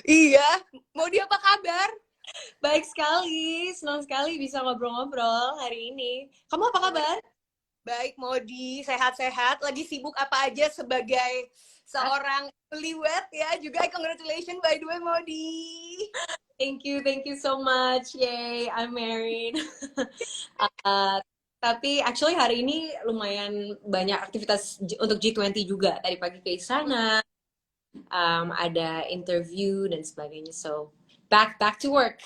Iya, Modi apa kabar? Baik sekali, senang sekali bisa ngobrol-ngobrol hari ini. Kamu apa kabar? Baik, Modi, sehat-sehat. Lagi sibuk apa aja sebagai Ah, seorang liwet ya? Juga congratulations by the way, Modi. thank you so much. Yay, I'm married. Uh, tapi actually hari ini lumayan banyak aktivitas untuk G20 juga. Tadi pagi ke sana, ada interview dan sebagainya. So, back to work.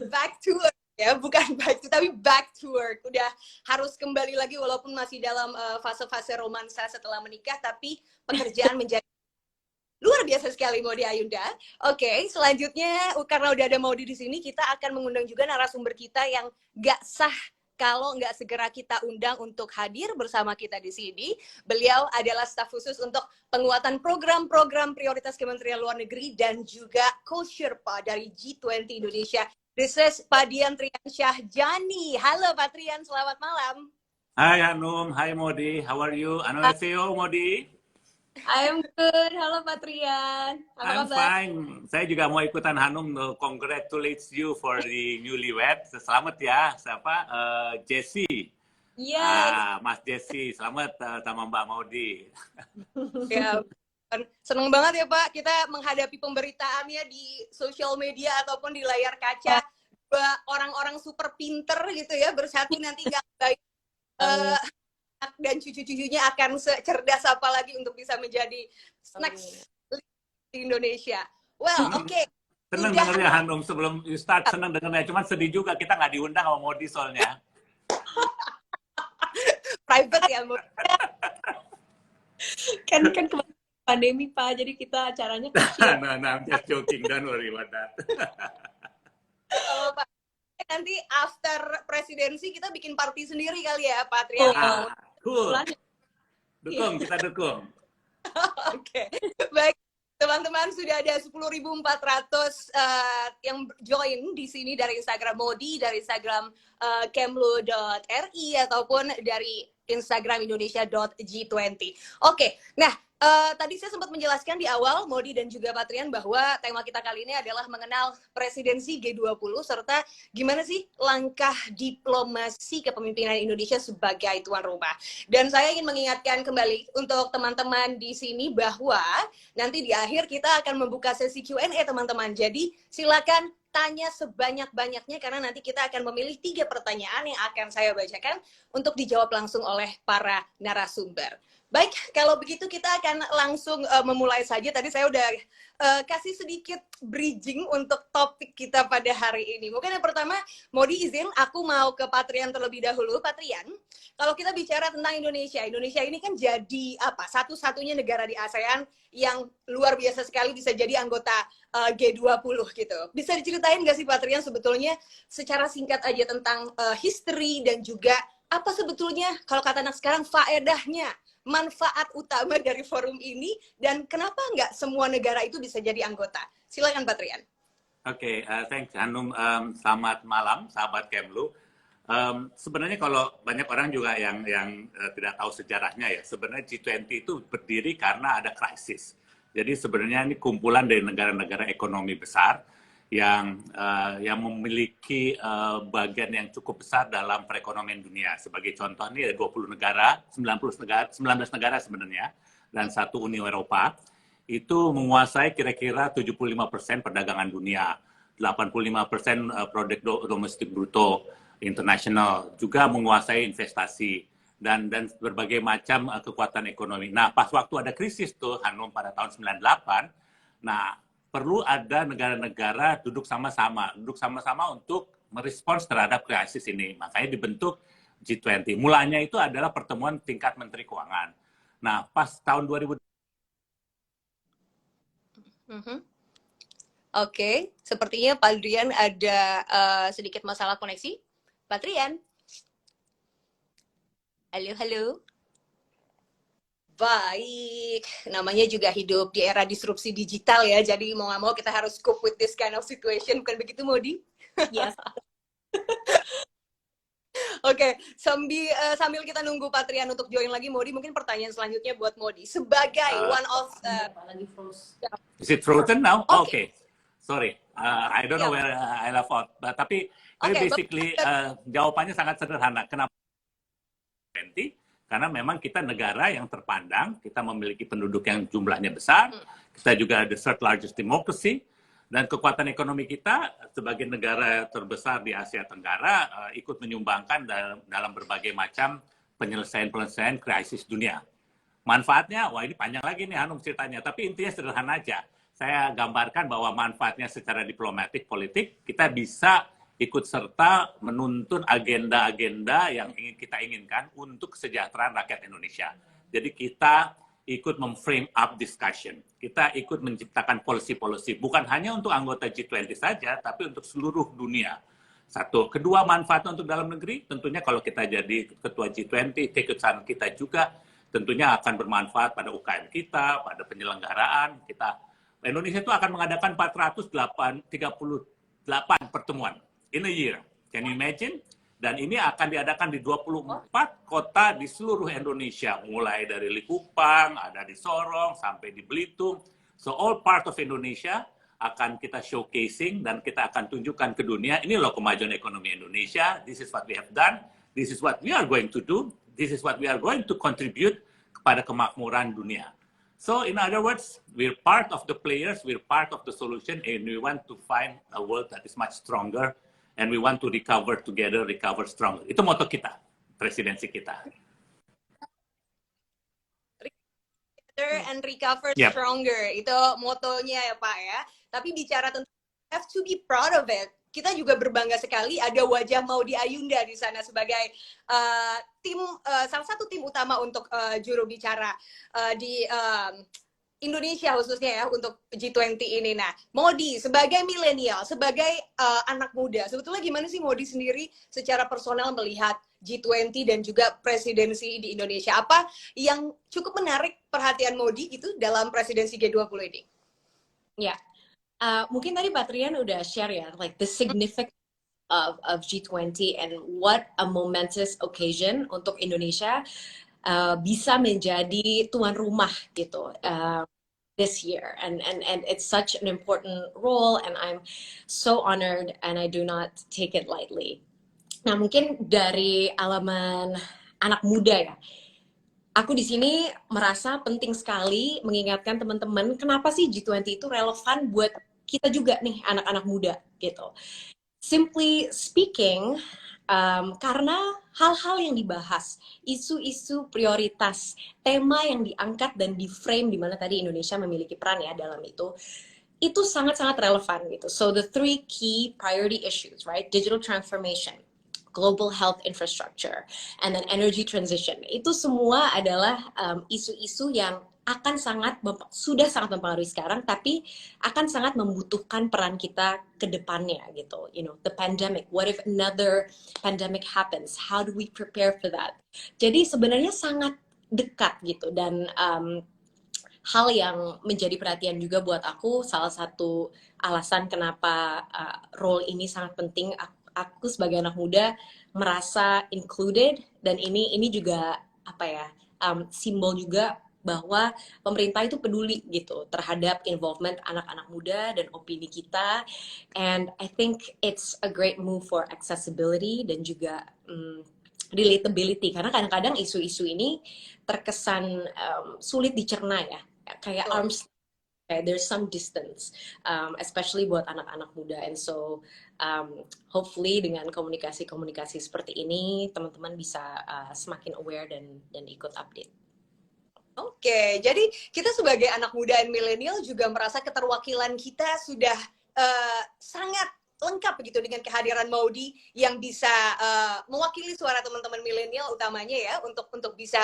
Back to work ya, bukan back to, tapi back to work. Udah harus kembali lagi walaupun masih dalam fase-fase romansa setelah menikah, tapi pekerjaan menjadi luar biasa sekali Maudi Ayunda. Oke, selanjutnya karena udah ada Maudi di sini, kita akan mengundang juga narasumber kita yang gak sah kalau nggak segera kita undang untuk hadir bersama kita di sini. Beliau adalah staf khusus untuk penguatan program-program prioritas Kementerian Luar Negeri dan juga co-Sherpa dari G20 Indonesia. This is Pak Dian Triansyah Jani. Halo Pak Trian, selamat malam. Hai Hanum, hai Modi, how are you? Annyeonghaseyo Modi. I'm good. Halo Patrian. Apa I'm kabar? fine. Saya juga mau ikutan Hanum, congratulate you for the newlywed. Selamat ya, siapa? Jesse. Yes. Mas Jesse, selamat sama Mbak Modi. Ya, seneng banget ya Pak, kita menghadapi pemberitaannya di sosial media ataupun di layar kaca. Dua orang-orang super pinter gitu ya, bersatu nanti nggak baik. Dan cucu-cucunya akan secerdas apa lagi untuk bisa menjadi next di Indonesia. Well, oke. Seneng dengernya Hanum, sebelum you start seneng dengernya. Cuman sedih juga kita nggak diundang sama Modi soalnya. Private ya, kan kemarin pandemi Pak, jadi kita acaranya kecil. Nah, I'm just joking, don't worry about that. Pak, nanti after presidensi kita bikin party sendiri kali ya, Pak Trian. Cool. Dukung, kita dukung. Oke, baik. Teman-teman, sudah ada 10.400 yang join di sini dari Instagram Modi, dari Instagram kemlu.ri, ataupun dari Instagram Indonesia.G20. Oke, nah tadi saya sempat menjelaskan di awal, Modi dan juga Patrian, bahwa tema kita kali ini adalah mengenal presidensi G20, serta gimana sih langkah diplomasi kepemimpinan Indonesia sebagai tuan rumah. Dan saya ingin mengingatkan kembali untuk teman-teman di sini bahwa nanti di akhir kita akan membuka sesi Q&A, teman-teman. Jadi silakan tanya sebanyak-banyaknya karena nanti kita akan memilih 3 pertanyaan yang akan saya bacakan untuk dijawab langsung oleh para narasumber. Baik, kalau begitu kita akan langsung memulai saja. Tadi saya udah kasih sedikit bridging untuk topik kita pada hari ini. Mungkin yang pertama, Modi izin aku mau ke Patrian terlebih dahulu. Patrian, kalau kita bicara tentang Indonesia, Indonesia ini kan jadi apa? Satu-satunya negara di ASEAN yang luar biasa sekali bisa jadi anggota G20 gitu. Bisa diceritain nggak sih Patrian sebetulnya secara singkat aja tentang history dan juga apa sebetulnya kalau kata anak sekarang faedahnya, manfaat utama dari forum ini, dan kenapa nggak semua negara itu bisa jadi anggota? Silakan Patrian. Oke, thanks Hanum. Selamat malam, sahabat Kemlu. Sebenarnya kalau banyak orang juga yang tidak tahu sejarahnya ya, sebenarnya G20 itu berdiri karena ada krisis. Jadi sebenarnya ini kumpulan dari negara-negara ekonomi besar yang memiliki bagian yang cukup besar dalam perekonomian dunia. Sebagai contoh ini ada 20 negara, 19 negara sebenarnya, dan 1 Uni Eropa. Itu menguasai kira-kira 75% perdagangan dunia, 85% produk domestik bruto internasional, juga menguasai investasi dan berbagai macam kekuatan ekonomi. Nah, pas waktu ada krisis tuh Hanum pada tahun 98, nah perlu ada negara-negara duduk sama-sama untuk merespons terhadap krisis ini. Makanya dibentuk G20. Mulanya itu adalah pertemuan tingkat Menteri Keuangan. Nah, pas tahun 2000. Oke, sepertinya Pak Adrian ada sedikit masalah koneksi. Pak Adrian? Halo. Baik, namanya juga hidup di era disrupsi digital ya, jadi mau nggak mau kita harus cope with this kind of situation, bukan begitu Modi? Yes. Oke, sambil kita nunggu Patrian untuk join lagi, Modi, mungkin pertanyaan selanjutnya buat Modi. Sebagai one of... Is it frozen now? Oke. Sorry, I don't know Siap. where I left out. Tapi Oke, basically jawabannya sangat sederhana. Kenapa 20? Karena memang kita negara yang terpandang, kita memiliki penduduk yang jumlahnya besar, kita juga the third largest democracy, dan kekuatan ekonomi kita sebagai negara terbesar di Asia Tenggara ikut menyumbangkan dalam berbagai macam penyelesaian krisis dunia. Manfaatnya, wah ini panjang lagi nih Hanum ceritanya, tapi intinya sederhana aja. Saya gambarkan bahwa manfaatnya secara diplomatik, politik, kita bisa ikut serta menuntun agenda-agenda yang ingin kita inginkan untuk kesejahteraan rakyat Indonesia. Jadi kita ikut memframe up discussion. Kita ikut menciptakan policy-policy, bukan hanya untuk anggota G20 saja, tapi untuk seluruh dunia. Satu. Kedua, manfaatnya untuk dalam negeri, tentunya kalau kita jadi ketua G20, keikutsertaan kita juga tentunya akan bermanfaat pada UKM kita, pada penyelenggaraan kita. Indonesia itu akan mengadakan 438 pertemuan in a year. Can you imagine? Dan ini akan diadakan di 24 kota di seluruh Indonesia, mulai dari Likupang, ada di Sorong, sampai di Belitung. So all part of Indonesia akan kita showcasing dan kita akan tunjukkan ke dunia, ini loh kemajuan ekonomi Indonesia, this is what we have done, this is what we are going to do, this is what we are going to contribute kepada kemakmuran dunia. So in other words, we're part of the players, we're part of the solution, and we want to find a world that is much stronger, and we want to recover together, recover stronger. Itu moto kita, presidensi kita. Together and recover Yep. stronger, itu motonya ya Pak ya. Tapi bicara tentang have to be proud of it. Kita juga berbangga sekali ada wajah Maudy Ayunda di sana sebagai salah satu tim utama untuk juru bicara di Indonesia khususnya ya untuk G20 ini. Nah, Maudy sebagai milenial, sebagai anak muda, sebetulnya gimana sih Maudy sendiri secara personal melihat G20 dan juga presidensi di Indonesia? Apa yang cukup menarik perhatian Maudy itu dalam presidensi G20 ini? Ya, mungkin tadi Patrian udah share ya, like the significance of G20 and what a momentous occasion untuk Indonesia bisa menjadi tuan rumah gitu this year, and it's such an important role, and I'm so honored and I do not take it lightly. Nah, mungkin dari alaman anak muda ya, aku di sini merasa penting sekali mengingatkan teman-teman kenapa sih G20 itu relevan buat kita juga nih anak-anak muda gitu. Simply speaking, karena hal-hal yang dibahas, isu-isu prioritas, tema yang diangkat dan di-frame di mana tadi Indonesia memiliki peran ya dalam itu sangat-sangat relevan gitu. So the three key priority issues, right? Digital transformation, global health infrastructure, and then energy transition. Itu semua adalah isu-isu yang akan sudah sangat mempengaruhi sekarang, tapi akan sangat membutuhkan peran kita ke depannya gitu. You know, the pandemic. What if another pandemic happens? How do we prepare for that? Jadi sebenarnya sangat dekat gitu, dan hal yang menjadi perhatian juga buat aku, salah satu alasan kenapa role ini sangat penting. Aku sebagai anak muda merasa included, dan ini juga apa ya, simbol juga bahwa pemerintah itu peduli gitu terhadap involvement anak-anak muda dan opini kita, and I think it's a great move for accessibility dan juga relatability, karena kadang-kadang isu-isu ini terkesan sulit dicerna ya, kayak arms, there's some distance, especially buat anak-anak muda, and so hopefully dengan komunikasi-komunikasi seperti ini teman-teman bisa semakin aware dan ikut update. Oke, jadi kita sebagai anak muda dan milenial juga merasa keterwakilan kita sudah sangat lengkap begitu dengan kehadiran Maudy yang bisa mewakili suara teman-teman milenial utamanya ya untuk bisa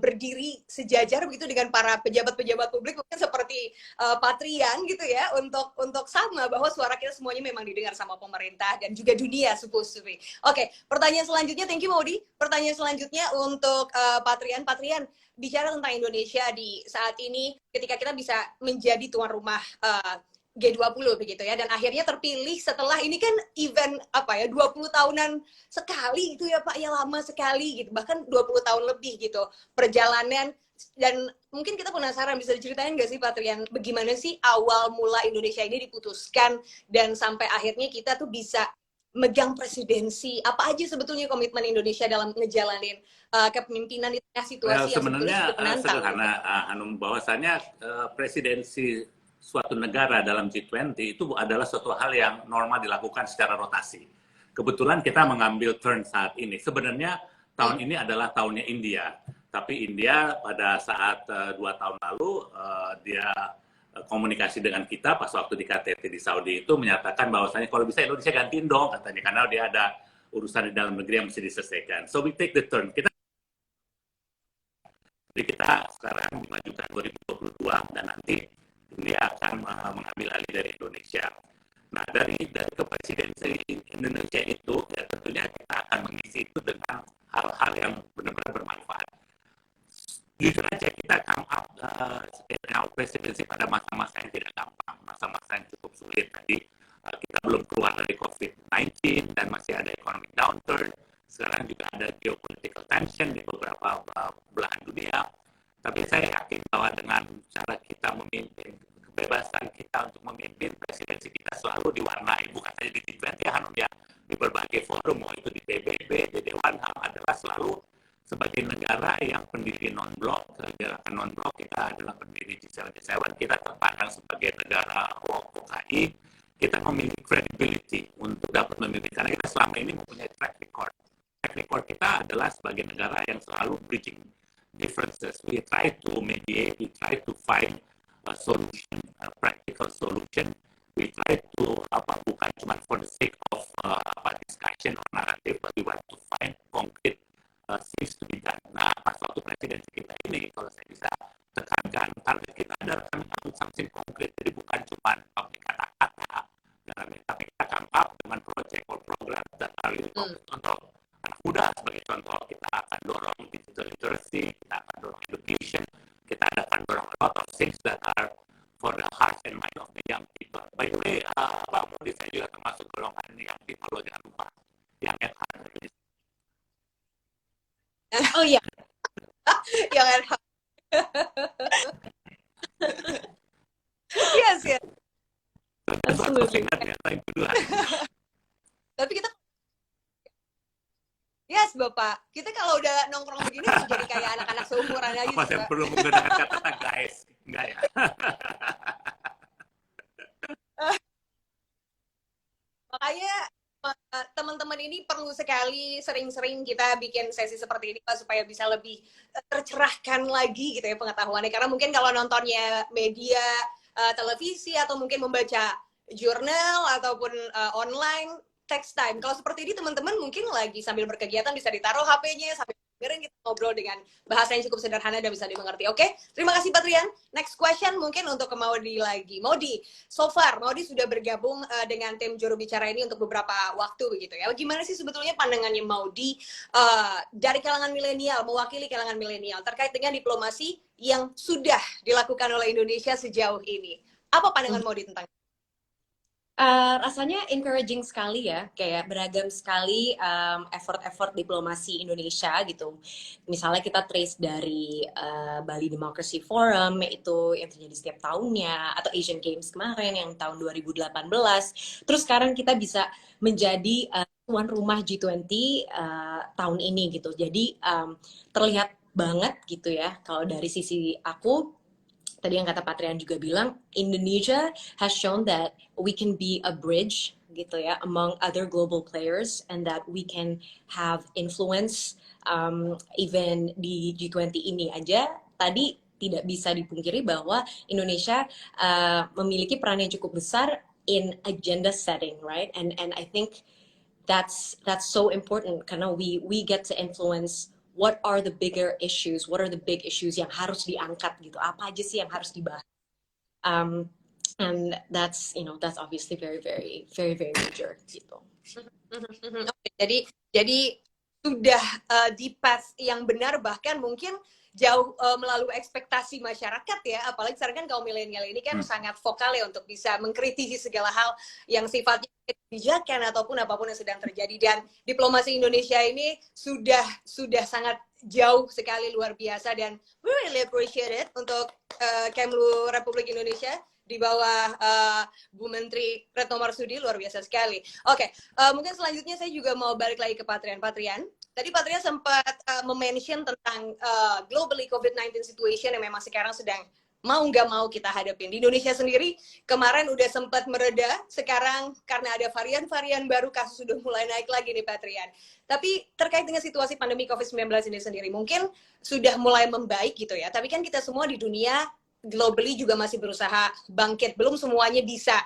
berdiri sejajar begitu dengan para pejabat-pejabat publik mungkin seperti Patrian gitu ya untuk sama bahwa suara kita semuanya memang didengar sama pemerintah dan juga dunia supposed to be. Oke, pertanyaan selanjutnya, thank you Maudy. Pertanyaan selanjutnya untuk Patrian, bicara tentang Indonesia di saat ini ketika kita bisa menjadi tuan rumah G20 begitu ya, dan akhirnya terpilih setelah ini kan event 20 tahunan sekali itu ya Pak, ya lama sekali gitu, bahkan 20 tahun lebih gitu perjalanan Dan mungkin kita penasaran, bisa diceritain nggak sih Patrian, bagaimana sih awal mula Indonesia ini diputuskan dan sampai akhirnya kita tuh bisa megang presidensi? Apa aja sebetulnya komitmen Indonesia dalam ngejalanin kepemimpinan di tengah Well, situasi yang sebetulnya sebenarnya cukup menantang? sederhana, Hanum, bahwasanya presidensi suatu negara dalam G20 itu adalah suatu hal yang normal dilakukan secara rotasi. Kebetulan kita mengambil turn saat ini. Sebenarnya tahun ini adalah tahunnya India, tapi India pada saat 2 tahun lalu dia komunikasi dengan kita pas waktu di KTT di Saudi itu menyatakan bahwasanya kalau bisa Indonesia gantiin dong katanya, karena dia ada urusan di dalam negeri yang mesti diselesaikan. So we take the turn. Jadi kita sekarang dimajukan 2022 dan nanti India akan mengambil alih dari Indonesia. Nah, dari kepresidensi Indonesia itu, ya tentunya kita akan mengisi itu dengan hal-hal yang benar-benar bermanfaat. Jujur aja kita come up presidensi pada masa-masa yang tidak gampang, masa-masa yang cukup sulit. Tadi kita belum keluar dari COVID-19 dan masih ada economic downturn. Sekarang juga ada geopolitical tension di beberapa belahan dunia. Tapi saya yakin bahwa dengan cara kita memimpin, kebebasan kita untuk memimpin presidensi kita selalu diwarnai, bukan saja di G20 Hanum ya, di berbagai forum, mau itu di PBB, di Dewan HAM, adalah selalu sebagai negara yang pendiri non-blok, gerakan non-blok, kita adalah pendiri G7, kita terpandang sebagai negara OKI, kita memiliki credibility untuk dapat memimpin, karena kita selama ini mempunyai track record. Track record kita adalah sebagai negara yang selalu bridging differences. We try to mediate, we try to find a solution, a practical solution. We try to, bukan cuma for the sake of discussion or narrative, but we want to find concrete things to be done. Nah, pas waktu presidensi kita ini, kalau saya bisa tekankan, target kita adalah something konkret. Jadi bukan cuma pakai kata-kata, tapi kita come up dengan project or program that are really focused untuk anak muda. Sebagai contoh, kita akan dorong digital literacy, kita akan dorong education, kita akan dorong a lot of things that are for the heart and mind of the young people. By the way, Pak Modi, saya juga termasuk golongan young people, loh, jangan lupa. Yang Oh iya, yang RH. Yes, ya. Tapi kita, yes Bapak, kita kalau udah nongkrong begini jadi kayak anak-anak seumuran aja. Apa saya perlu menggunakan kata guys? Enggak ya. Makanya teman-teman ini perlu sekali sering-sering kita bikin sesi seperti ini Pak, supaya bisa lebih tercerahkan lagi gitu ya pengetahuannya. Karena mungkin kalau nontonnya media televisi atau mungkin membaca jurnal ataupun online, text time. Kalau seperti ini teman-teman mungkin lagi sambil berkegiatan bisa ditaruh HP-nya sambil dengerin kita ngobrol dengan bahasa yang cukup sederhana dan bisa dimengerti. Oke, terima kasih Patrian. Next question mungkin untuk ke Maudi lagi. Maudi, so far Maudi sudah bergabung dengan tim juru bicara ini untuk beberapa waktu begitu ya. Gimana sih sebetulnya pandangannya Maudi dari kalangan milenial, mewakili kalangan milenial terkait dengan diplomasi yang sudah dilakukan oleh Indonesia sejauh ini? Apa pandangan Maudi tentang rasanya encouraging sekali ya, kayak beragam sekali effort-effort diplomasi Indonesia gitu. Misalnya kita trace dari Bali Democracy Forum itu yang terjadi setiap tahunnya, atau Asian Games kemarin yang tahun 2018. Terus sekarang kita bisa menjadi tuan rumah G20 tahun ini gitu. Jadi terlihat banget gitu ya, kalau dari sisi aku, tadi yang kata Patrian juga bilang, Indonesia has shown that we can be a bridge gitu ya among other global players and that we can have influence even di G20 ini aja. Tadi tidak bisa dipungkiri bahwa Indonesia memiliki peran yang cukup besar in agenda setting, right? And I think that's so important karena we get to influence what are the bigger issues, what are the big issues yang harus diangkat gitu, apa aja sih yang harus dibahas, and that's obviously very major gitu. jadi sudah di path yang benar, bahkan mungkin jauh melalui ekspektasi masyarakat ya, apalagi sekarang kan kaum milenial ini kan sangat vokal ya untuk bisa mengkritisi segala hal yang sifatnya kebijakan ataupun apapun yang sedang terjadi, dan diplomasi Indonesia ini sudah sangat jauh sekali, luar biasa, dan we really appreciate it untuk Kemlu Republik Indonesia di bawah Bu Menteri Retno Marsudi, luar biasa sekali. Oke, mungkin selanjutnya saya juga mau balik lagi ke Patrian. Tadi Patria sempat mention tentang globally COVID-19 situation yang memang sekarang sedang mau nggak mau kita hadapin. Di Indonesia sendiri kemarin udah sempat mereda, sekarang karena ada varian-varian baru kasus sudah mulai naik lagi nih Patrian. Tapi terkait dengan situasi pandemi COVID-19 ini sendiri, mungkin sudah mulai membaik gitu ya, tapi kan kita semua di dunia globally juga masih berusaha bangkit, belum semuanya bisa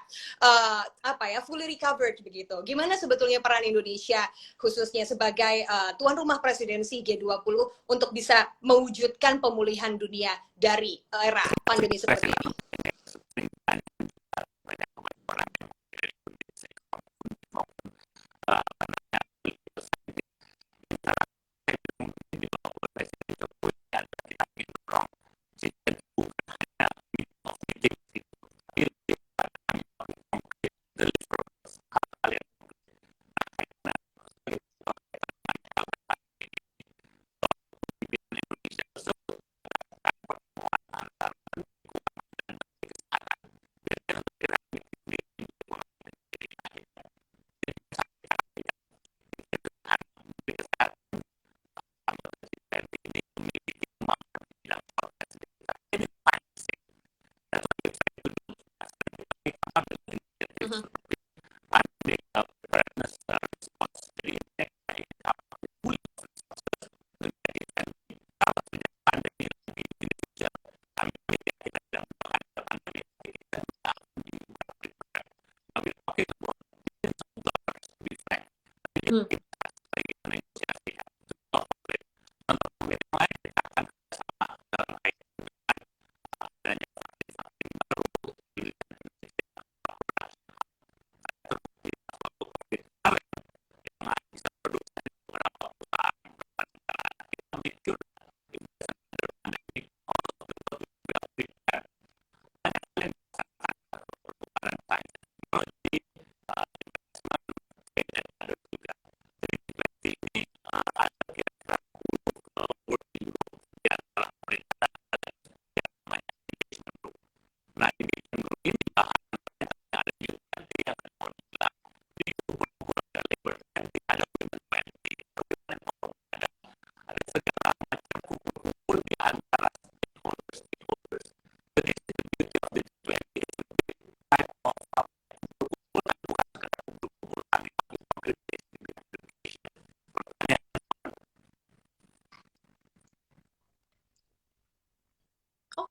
fully recovered begitu. Gimana sebetulnya peran Indonesia khususnya sebagai tuan rumah presidensi G20 untuk bisa mewujudkan pemulihan dunia dari era pandemi seperti ini?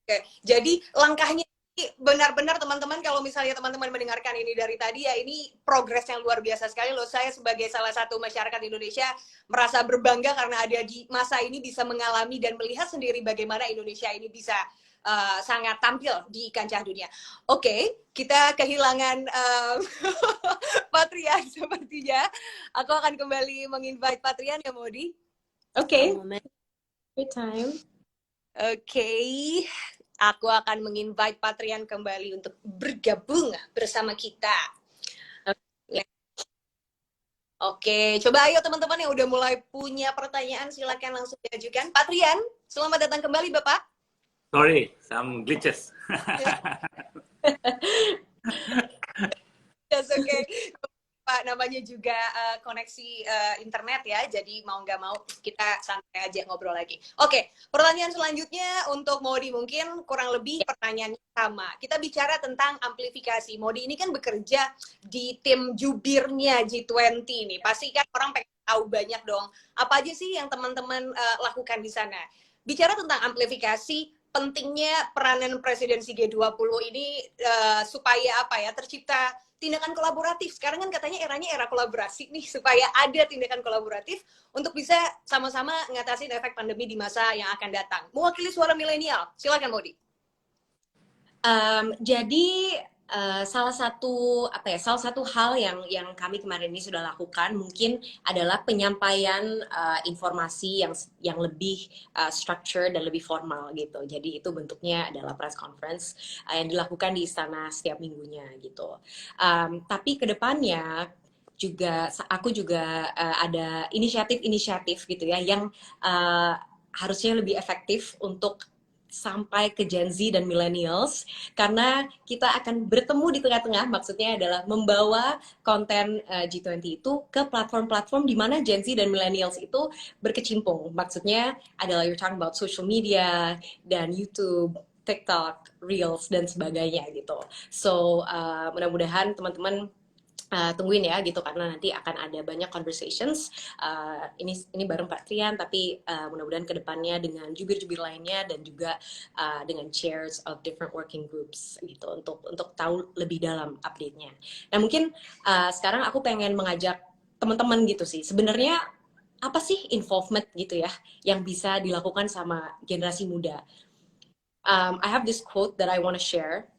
Oke, jadi langkahnya benar-benar teman-teman, kalau misalnya teman-teman mendengarkan ini dari tadi ya, ini progres yang luar biasa sekali loh. Saya sebagai salah satu masyarakat Indonesia merasa berbangga karena ada di masa ini bisa mengalami dan melihat sendiri bagaimana Indonesia ini bisa sangat tampil di kancah dunia. Oke, kita kehilangan Patrian sepertinya. Aku akan kembali menginvite Patrian ya, Modi. Oke. Good time. Oke, aku akan menginvite Patrian kembali untuk bergabung bersama kita. Oke, coba ayo teman-teman yang udah mulai punya pertanyaan silakan langsung diajukan. Patrian, selamat datang kembali Bapak. Sorry, some glitches. That's okay. Pak, namanya juga koneksi internet ya, jadi mau nggak mau kita santai aja ngobrol lagi. Oke, pertanyaan selanjutnya untuk Modi, mungkin kurang lebih pertanyaannya sama. Kita bicara tentang amplifikasi. Modi ini kan bekerja di tim jubirnya G20 nih. Pasti kan orang pengen tahu banyak dong. Apa aja sih yang teman-teman lakukan di sana? Bicara tentang amplifikasi, pentingnya peranan presidensi G20 ini supaya apa ya, tercipta tindakan kolaboratif. Sekarang kan katanya eranya era kolaborasi nih, supaya ada tindakan kolaboratif untuk bisa sama-sama ngatasin efek pandemi di masa yang akan datang. Mewakili suara milenial, silakan Modi. Jadi salah satu hal yang kami kemarin ini sudah lakukan mungkin adalah penyampaian informasi yang lebih structure dan lebih formal gitu. Jadi itu bentuknya adalah press conference yang dilakukan di istana setiap minggunya gitu. Tapi kedepannya aku juga ada inisiatif gitu ya yang harusnya lebih efektif untuk sampai ke Gen Z dan millennials karena kita akan bertemu di tengah-tengah, maksudnya adalah membawa konten G20 itu ke platform-platform di mana Gen Z dan millennials itu berkecimpung. Maksudnya adalah you're talking about social media dan YouTube, TikTok, Reels dan sebagainya gitu. So mudah-mudahan teman-teman tungguin ya gitu karena nanti akan ada banyak conversations ini bareng Pak Trian tapi mudah-mudahan kedepannya dengan jubir-jubir lainnya dan juga dengan chairs of different working groups gitu untuk tahu lebih dalam update-nya. Nah mungkin sekarang aku pengen mengajak teman-teman gitu sih sebenarnya apa sih involvement gitu ya yang bisa dilakukan sama generasi muda. I have this quote that I want to share.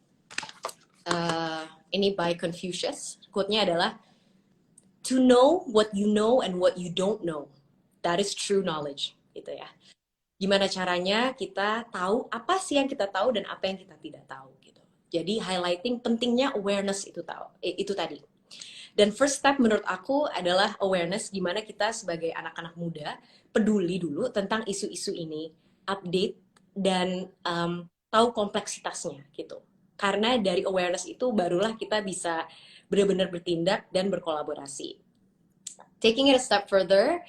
Ini by Confucius. Quote-nya adalah, to know what you know and what you don't know, that is true knowledge. Gitu ya. Gimana caranya kita tahu apa sih yang kita tahu dan apa yang kita tidak tahu. Gitu. Jadi highlighting pentingnya awareness itu tadi. Dan first step menurut aku adalah awareness, gimana kita sebagai anak-anak muda peduli dulu tentang isu-isu ini, update dan tahu kompleksitasnya gitu. Karena dari awareness itu barulah kita bisa benar-benar bertindak dan berkolaborasi. Taking it a step further,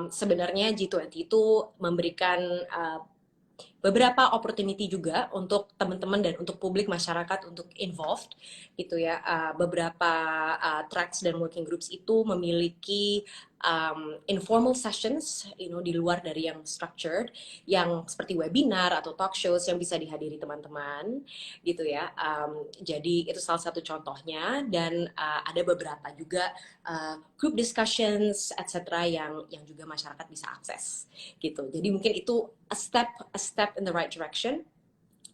sebenarnya G20 itu memberikan beberapa opportunity juga untuk teman-teman dan untuk publik masyarakat untuk involved gitu ya. Beberapa tracks dan working groups itu memiliki informal sessions, di luar dari yang structured, yang seperti webinar atau talk shows yang bisa dihadiri teman-teman gitu ya. Jadi itu salah satu contohnya dan ada beberapa juga group discussions etc. yang juga masyarakat bisa akses gitu. Jadi mungkin itu a step in the right direction.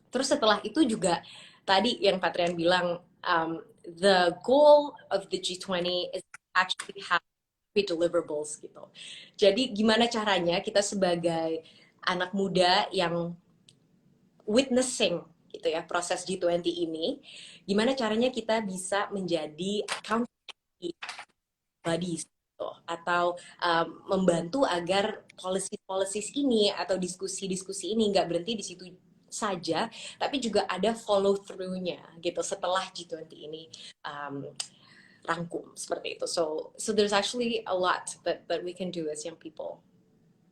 Terus setelah itu juga tadi yang Patrian bilang, the goal of the G20 is actually have deliverables gitu. Jadi gimana caranya kita sebagai anak muda yang witnessing gitu ya proses G20 ini, gimana caranya kita bisa menjadi accountability bodies gitu, atau membantu agar policies ini atau diskusi-diskusi ini nggak berhenti di situ saja, tapi juga ada follow through-nya gitu setelah G20 ini rangkum seperti itu. So there's actually a lot that we can do as young people.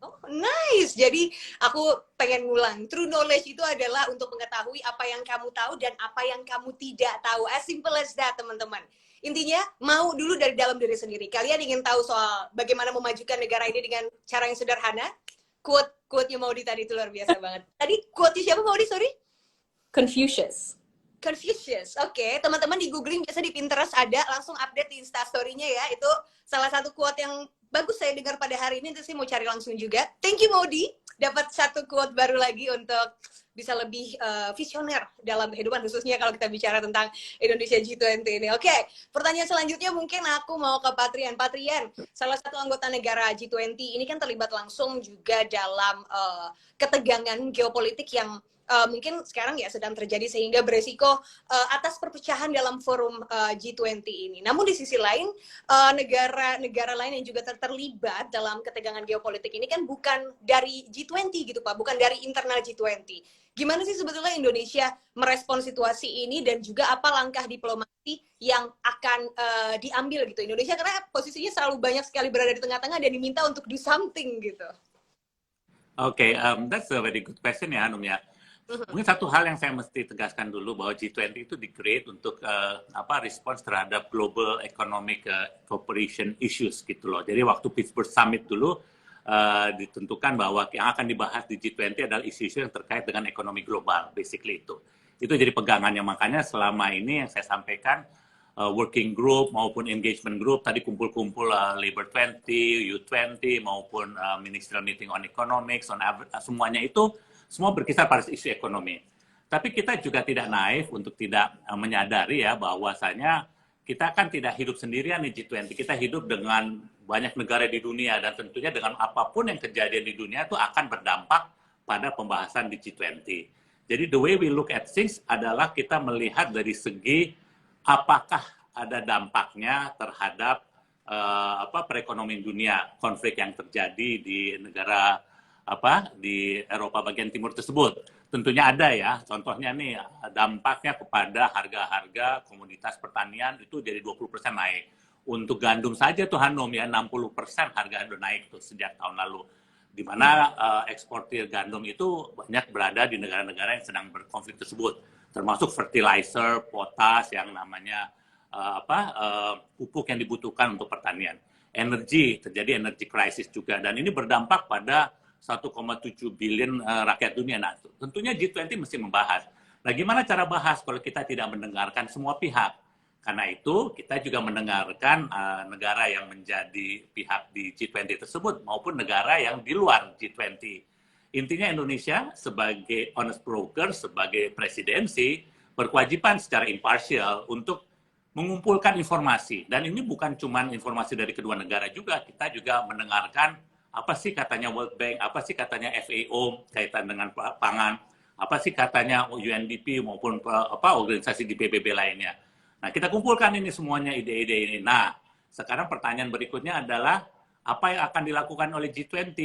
Oh, nice. Jadi aku pengen ngulang. True knowledge itu adalah untuk mengetahui apa yang kamu tahu dan apa yang kamu tidak tahu. As simple as that, teman-teman. Intinya, mau dulu dari dalam diri sendiri. Kalian ingin tahu soal bagaimana memajukan negara ini dengan cara yang sederhana? Quote-nya Maudy tadi itu luar biasa banget. Tadi quote-nya siapa, Maudy? Sorry? Confucius. Oke. Teman-teman di googling, biasa di Pinterest ada, langsung update di Instastory-nya ya. Itu salah satu quote yang bagus saya dengar pada hari ini, terus saya mau cari langsung juga. Thank you, Maudy. Dapat satu quote baru lagi untuk bisa lebih visioner dalam kehidupan, khususnya kalau kita bicara tentang Indonesia G20 ini. Oke, pertanyaan selanjutnya mungkin aku mau ke Patrian. Patrian, salah satu anggota negara G20 ini kan terlibat langsung juga dalam ketegangan geopolitik yang mungkin sekarang ya sedang terjadi sehingga beresiko atas perpecahan dalam forum G20 ini. Namun di sisi lain, negara-negara lain yang juga terlibat dalam ketegangan geopolitik ini kan bukan dari G20 gitu Pak, bukan dari internal G20. Gimana sih sebetulnya Indonesia merespon situasi ini dan juga apa langkah diplomasi yang akan diambil gitu Indonesia, karena posisinya selalu banyak sekali berada di tengah-tengah dan diminta untuk do something gitu. Oke, that's a very good question ya Hanum ya. Mungkin satu hal yang saya mesti tegaskan dulu bahwa G20 itu di-create untuk respons terhadap global economic cooperation issues gitu loh. Jadi waktu Pittsburgh Summit dulu ditentukan bahwa yang akan dibahas di G20 adalah isu-isu yang terkait dengan ekonomi global, basically itu. Itu jadi pegangannya, makanya selama ini yang saya sampaikan working group maupun engagement group tadi kumpul-kumpul Labor 20, U20 maupun ministerial meeting on economics, semuanya itu semua berkisar pada isu ekonomi. Tapi kita juga tidak naif untuk tidak menyadari ya bahwasanya kita kan tidak hidup sendirian di G20. Kita hidup dengan banyak negara di dunia dan tentunya dengan apapun yang kejadian di dunia itu akan berdampak pada pembahasan di G20. Jadi the way we look at things adalah kita melihat dari segi apakah ada dampaknya terhadap perekonomian dunia, konflik yang terjadi di negara di Eropa bagian timur tersebut. Tentunya ada ya, contohnya nih dampaknya kepada harga-harga komoditas pertanian itu jadi 20% naik. Untuk gandum saja tuh Hanum ya 60% harga gandum naik tuh sejak tahun lalu. Di mana eksportir gandum itu banyak berada di negara-negara yang sedang berkonflik tersebut, termasuk fertilizer, potas yang namanya pupuk yang dibutuhkan untuk pertanian. Energi, terjadi energy crisis juga, dan ini berdampak pada 1,7 billion rakyat dunia. Nah, tentunya G20 mesti membahas. Nah, gimana cara bahas kalau kita tidak mendengarkan semua pihak? Karena itu, kita juga mendengarkan negara yang menjadi pihak di G20 tersebut, maupun negara yang di luar G20. Intinya Indonesia sebagai honest broker, sebagai presidensi, berkewajiban secara imparsial untuk mengumpulkan informasi. Dan ini bukan cuma informasi dari kedua negara juga, kita juga mendengarkan apa sih katanya World Bank, apa sih katanya FAO kaitan dengan pangan, apa sih katanya UNDP maupun organisasi di PBB lainnya. Nah, kita kumpulkan ini semuanya, ide-ide ini. Nah, sekarang pertanyaan berikutnya adalah apa yang akan dilakukan oleh G20?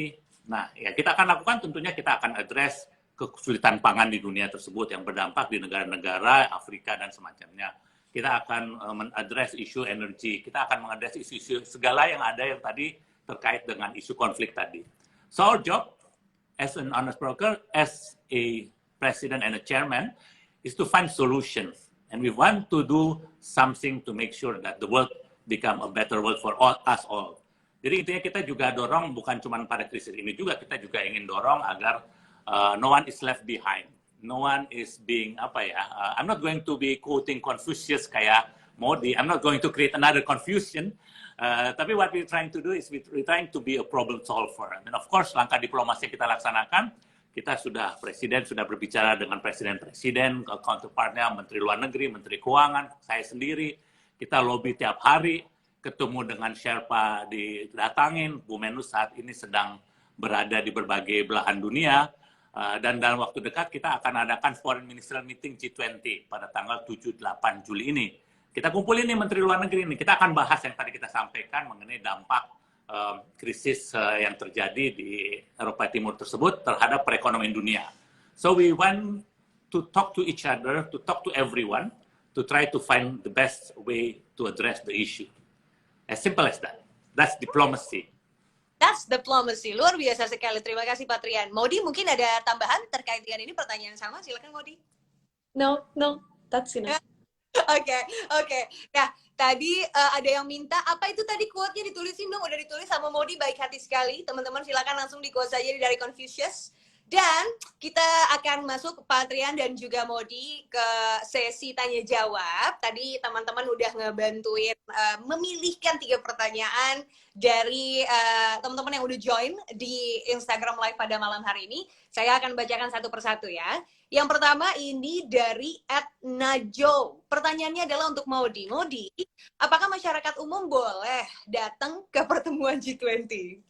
Nah, ya kita akan lakukan, tentunya kita akan address kesulitan pangan di dunia tersebut yang berdampak di negara-negara Afrika dan semacamnya. Kita akan mengadres isu energi, kita akan mengadres isu-isu segala yang ada yang tadi terkait dengan isu konflik tadi. So our job as an honest broker, as a president and a chairman, is to find solutions. And we want to do something to make sure that the world become a better world for us all. Jadi intinya kita juga dorong bukan cuma pada krisis ini juga, kita juga ingin dorong agar no one is left behind. No one is being, I'm not going to be quoting Confucius kayak Modi, I'm not going to create another confusion. Tapi what we're trying to do is we're trying to be a problem solver. And of course, langkah diplomasi kita laksanakan, kita Presiden sudah berbicara dengan presiden-presiden, counterpartnya, Menteri Luar Negeri, Menteri Keuangan, saya sendiri, kita lobby tiap hari, ketemu dengan Sherpa didatangin, Bu Menlu saat ini sedang berada di berbagai belahan dunia, dan dalam waktu dekat kita akan adakan Foreign Ministerial Meeting G20 pada tanggal 7-8 Juli ini. Kita kumpulin nih Menteri Luar Negeri ini, kita akan bahas yang tadi kita sampaikan mengenai dampak krisis yang terjadi di Eropa Timur tersebut terhadap perekonomian dunia. So we want to talk to each other, to talk to everyone, to try to find the best way to address the issue. As simple as that. That's diplomacy. That's diplomacy. Luar biasa sekali. Terima kasih Pak Trian. Modi, mungkin ada tambahan terkait dengan ini, pertanyaan yang sama? Silakan Modi. No, that's enough. Oke. Nah, tadi ada yang minta, apa itu tadi quote-nya ditulisin dong, udah ditulis sama Modi, baik hati sekali. Teman-teman silakan langsung di-quote saja dari Confucius. Dan kita akan masuk Pak Trian dan juga Modi ke sesi tanya jawab. Tadi teman-teman udah ngebantuin memilihkan 3 pertanyaan dari teman-teman yang udah join di Instagram Live pada malam hari ini. Saya akan bacakan satu persatu ya. Yang pertama ini dari @najo. Pertanyaannya adalah untuk Modi. Modi, apakah masyarakat umum boleh datang ke pertemuan G20?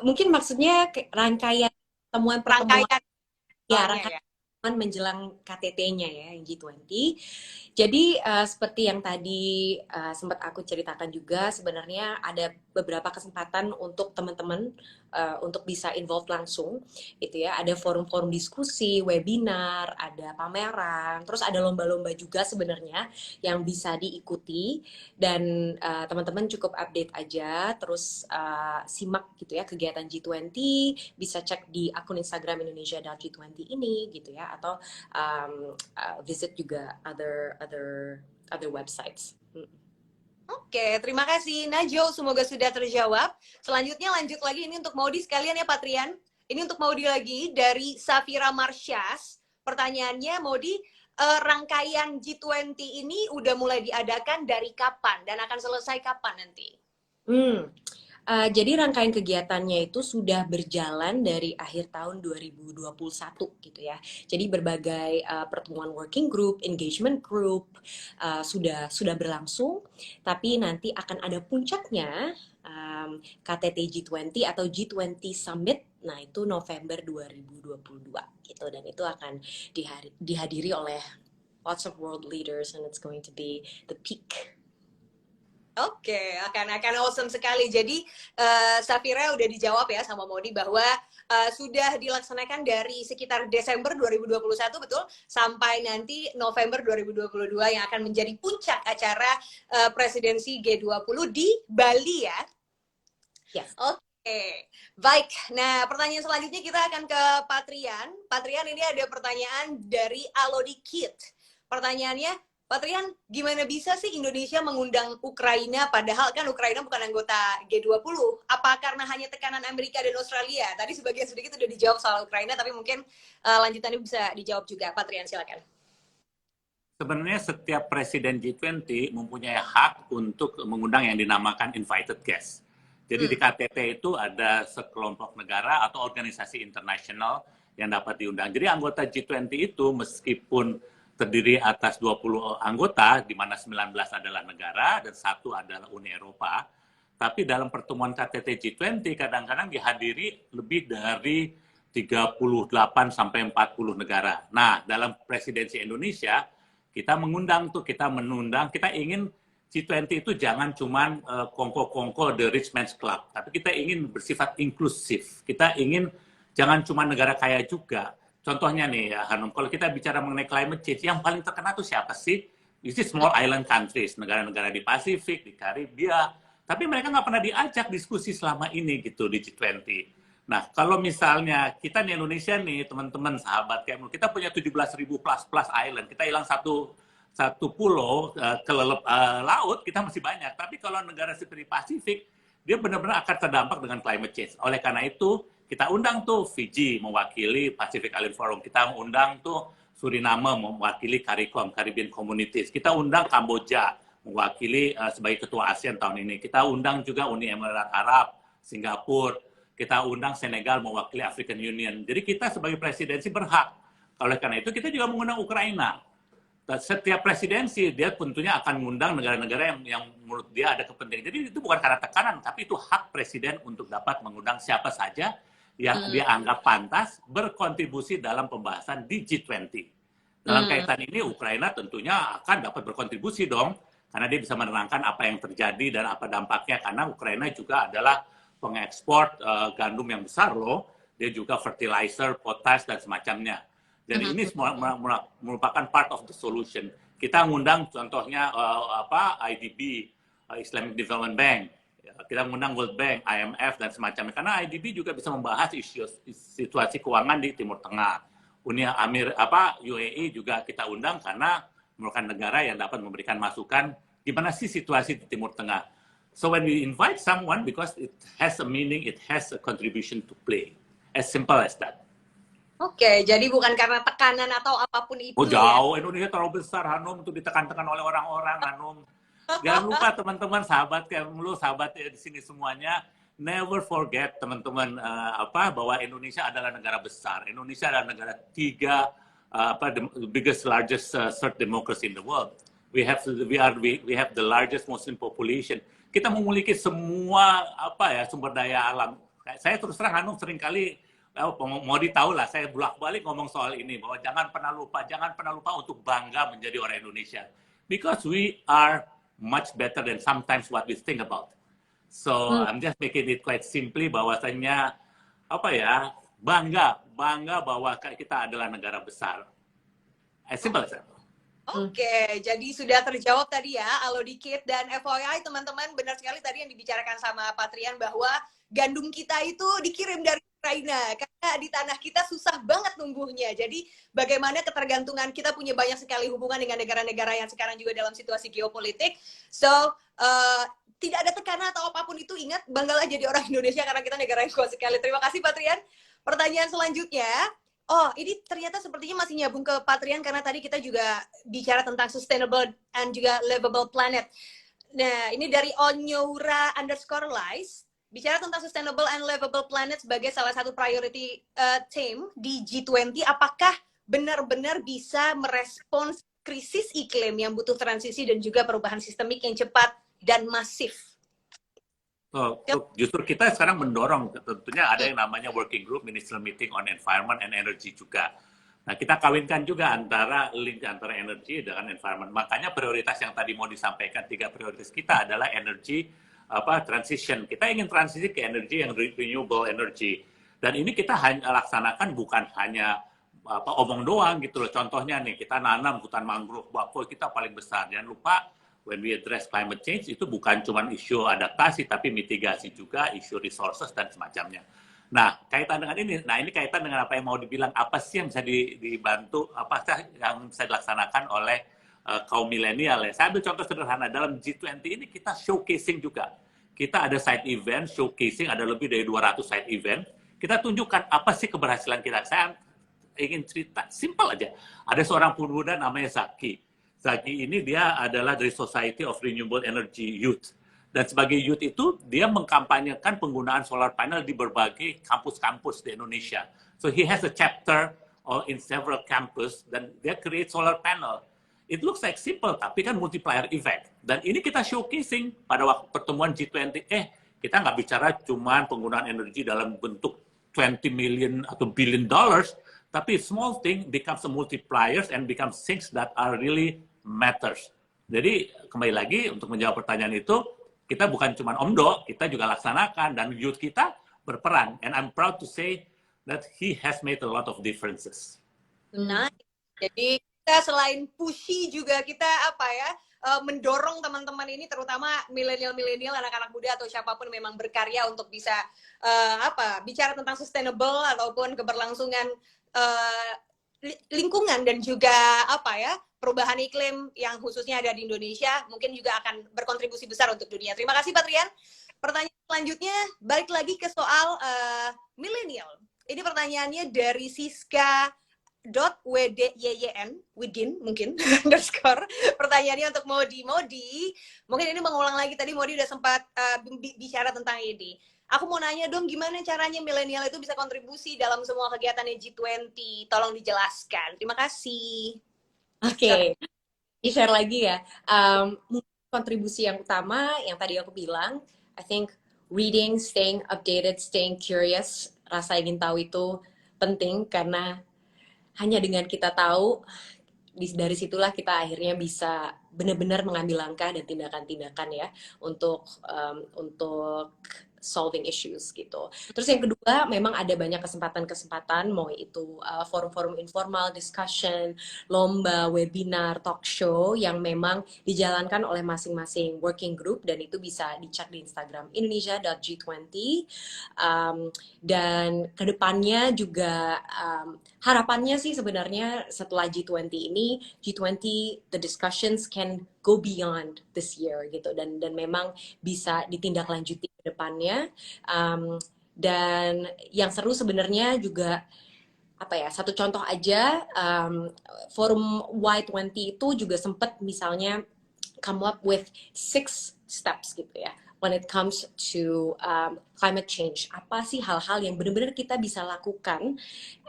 Mungkin maksudnya rangkaian pertemuan rangkaian menjelang KTT-nya ya yang G20. Jadi seperti yang tadi sempat aku ceritakan juga, sebenarnya ada beberapa kesempatan untuk teman-teman untuk bisa involve langsung gitu ya. Ada forum-forum diskusi, webinar, ada pameran, terus ada lomba-lomba juga sebenarnya yang bisa diikuti, dan teman-teman cukup update aja, terus simak gitu ya kegiatan G20, bisa cek di akun Instagram Indonesia.G20 ini gitu ya, atau visit juga other websites. Oke, terima kasih Najo, semoga sudah terjawab. Selanjutnya lanjut lagi, ini untuk Modi sekalian ya Pak Trian. Ini untuk Modi lagi dari Safira Marsyas. Pertanyaannya, Modi, rangkaian G20 ini udah mulai diadakan dari kapan dan akan selesai kapan nanti? Jadi rangkaian kegiatannya itu sudah berjalan dari akhir tahun 2021 gitu ya. Jadi berbagai pertemuan working group, engagement group sudah berlangsung, tapi nanti akan ada puncaknya KTT G20 atau G20 Summit. Nah, itu November 2022 gitu, dan itu akan dihadiri oleh lots of world leaders, and it's going to be the peak. Oke, akan awesome sekali. Jadi Safira udah dijawab ya sama Modi bahwa sudah dilaksanakan dari sekitar Desember 2021 betul sampai nanti November 2022 yang akan menjadi puncak acara presidensi G20 di Bali ya. Yes. Oke, baik. Nah, pertanyaan selanjutnya kita akan ke Patrian. Patrian, ini ada pertanyaan dari Alodi Kid. Pertanyaannya, Patrian, gimana bisa sih Indonesia mengundang Ukraina padahal kan Ukraina bukan anggota G20? Apa karena hanya tekanan Amerika dan Australia? Tadi sebagian sedikit udah dijawab soal Ukraina, tapi mungkin lanjutannya bisa dijawab juga. Patrian, silakan. Sebenarnya setiap presiden G20 mempunyai hak untuk mengundang yang dinamakan invited guest. Jadi di KTT itu ada sekelompok negara atau organisasi internasional yang dapat diundang. Jadi anggota G20 itu meskipun terdiri atas 20 anggota, di mana 19 adalah negara dan 1 adalah Uni Eropa. Tapi dalam pertemuan KTT G20 kadang-kadang dihadiri lebih dari 38 sampai 40 negara. Nah, dalam presidensi Indonesia, kita mengundang kita ingin G20 itu jangan cuman kongko-kongko the rich man's club, tapi kita ingin bersifat inklusif. Kita ingin jangan cuma negara kaya juga. Contohnya nih ya Hanum, kalau kita bicara mengenai climate change, yang paling terkena tuh siapa sih? This is small island countries, negara-negara di Pasifik, di Karibia. Tapi mereka nggak pernah diajak diskusi selama ini gitu di G20. Nah, kalau misalnya kita di Indonesia nih, teman-teman, sahabat kayak kita punya 17.000 plus island. Kita hilang satu pulau ke laut, kita masih banyak. Tapi kalau negara seperti Pasifik, dia benar-benar akan terdampak dengan climate change. Oleh karena itu, kita undang tuh Fiji mewakili Pacific Island Forum. Kita undang tuh Suriname mewakili CARICOM, Caribbean Communities. Kita undang Kamboja mewakili sebagai ketua ASEAN tahun ini. Kita undang juga Uni Emirat Arab, Singapura. Kita undang Senegal mewakili African Union. Jadi kita sebagai presidensi berhak. Oleh karena itu kita juga mengundang Ukraina. Setiap presidensi dia tentunya akan mengundang negara-negara yang menurut dia ada kepentingan. Jadi itu bukan karena tekanan, tapi itu hak presiden untuk dapat mengundang siapa saja yang dia anggap pantas berkontribusi dalam pembahasan di G20. Dalam kaitan ini Ukraina tentunya akan dapat berkontribusi dong, karena dia bisa menerangkan apa yang terjadi dan apa dampaknya, karena Ukraina juga adalah pengekspor gandum yang besar loh, dia juga fertilizer, potas dan semacamnya. Dan ini merupakan part of the solution. Kita ngundang contohnya IDB, Islamic Development Bank. Kita mengundang World Bank, IMF dan semacamnya. Karena IDB juga bisa membahas isu situasi keuangan di Timur Tengah. UAE juga kita undang karena merupakan negara yang dapat memberikan masukan gimana sih situasi di Timur Tengah. So when we invite someone, because it has a meaning, it has a contribution to play. As simple as that. Oke, jadi bukan karena tekanan atau apapun itu. Oh jauh, ya? Indonesia terlalu besar Hanum untuk ditekan-tekan oleh orang-orang Hanum. Jangan lupa teman-teman, sahabat kayak lu, sahabat di sini semuanya, never forget teman-teman bahwa Indonesia adalah negara besar. Indonesia adalah negara the biggest, largest third democracy in the world. We have the largest Muslim population. Kita memiliki semua sumber daya alam. Saya terus terang Hanum seringkali mau ditahu lah, saya bolak-balik ngomong soal ini bahwa jangan pernah lupa untuk bangga menjadi orang Indonesia. Because we are much better than sometimes what we think about. So I'm just making it quite simply bahwasanya bangga bahwa kita adalah negara besar. As simple as that. Oke, jadi sudah terjawab tadi ya, Alodikit, dan FYI teman-teman, benar sekali tadi yang dibicarakan sama Patrian bahwa gandum kita itu dikirim dari Ukraina karena di tanah kita susah banget numbuhnya. Jadi bagaimana ketergantungan kita punya banyak sekali hubungan dengan negara-negara yang sekarang juga dalam situasi geopolitik. So tidak ada tekanan atau apapun itu, ingat banggalah jadi orang Indonesia karena kita negara yang kuat sekali. Terima kasih Patrian. Pertanyaan selanjutnya, ini ternyata sepertinya masih nyambung ke Patrian karena tadi kita juga bicara tentang sustainable and juga livable planet. Nah, ini dari Onyoura_Lies. bicara tentang sustainable and livable planet sebagai salah satu priority theme di G20, apakah benar-benar bisa merespons krisis iklim yang butuh transisi dan juga perubahan sistemik yang cepat dan masif? Justru kita sekarang mendorong, tentunya ada yang namanya working group, ministerial meeting on environment and energy juga. Nah, kita kawinkan juga antara link antara energi dengan environment. Makanya prioritas yang tadi mau disampaikan, 3 prioritas kita adalah energy transition. Kita ingin transisi ke energi yang renewable energy. Dan ini kita laksanakan bukan hanya omong doang gitu loh. Contohnya nih, kita nanam hutan mangrove, bakau kita paling besar. Jangan lupa, when we address climate change, itu bukan cuma isu adaptasi, tapi mitigasi juga, isu resources, dan semacamnya. Nah, kaitan dengan ini, ini kaitan dengan apa yang mau dibilang, apa sih yang bisa dibantu, apa sih yang bisa dilaksanakan oleh kaum milenial ya. Saya ambil contoh sederhana, dalam G20 ini kita showcasing juga. Kita ada side event, showcasing, ada lebih dari 200 side event. Kita tunjukkan apa sih keberhasilan kita. Saya ingin cerita, simple aja. Ada seorang pemuda namanya Zaki. Zaki ini dia adalah dari Society of Renewable Energy Youth. Dan sebagai youth itu, dia mengkampanyekan penggunaan solar panel di berbagai kampus-kampus di Indonesia. So he has a chapter in several campus, dan dia create solar panel. It looks like simple, tapi kan multiplier effect. Dan ini kita showcasing pada waktu pertemuan G20. Kita nggak bicara cuma penggunaan energi dalam bentuk 20 million atau billion dollars, tapi small thing becomes a multipliers and becomes things that are really matters. Jadi kembali lagi untuk menjawab pertanyaan itu, kita bukan cuma omdo, kita juga laksanakan, dan youth kita berperan. And I'm proud to say that he has made a lot of differences. Nah, jadi kita selain pushy juga kita mendorong teman-teman ini, terutama milenial, anak-anak muda atau siapapun memang berkarya untuk bisa bicara tentang sustainable ataupun keberlangsungan lingkungan dan juga perubahan iklim yang khususnya ada di Indonesia, mungkin juga akan berkontribusi besar untuk dunia. Terima kasih Pak Trian. Pertanyaan selanjutnya, balik lagi ke soal milenial. Ini pertanyaannya dari Siska.wdyn, Widin mungkin, underscore. Pertanyaannya untuk Modi. Mungkin ini mengulang lagi, tadi Modi udah sempat bicara tentang ini. Aku mau nanya dong, gimana caranya milenial itu bisa kontribusi dalam semua kegiatan G20? Tolong dijelaskan. Terima kasih. Oke, di-share lagi ya. Kontribusi yang utama, yang tadi aku bilang, I think reading, staying updated, staying curious, rasa ingin tahu itu penting, karena hanya dengan kita tahu, dari situlah kita akhirnya bisa benar-benar mengambil langkah dan tindakan-tindakan ya untuk solving issues gitu. Terus yang kedua, memang ada banyak kesempatan-kesempatan, mau itu forum-forum informal, discussion, lomba, webinar, talk show yang memang dijalankan oleh masing-masing working group, dan itu bisa dicek di Instagram Indonesia.G20. Dan kedepannya juga harapannya sih sebenarnya setelah G20 ini, G20 the discussions can go beyond this year gitu, dan memang bisa ditindaklanjuti ke depannya. Dan yang seru sebenarnya juga satu contoh aja, forum Y20 itu juga sempat misalnya come up with 6 steps gitu ya, when it comes to climate change. Apa sih hal-hal yang benar-benar kita bisa lakukan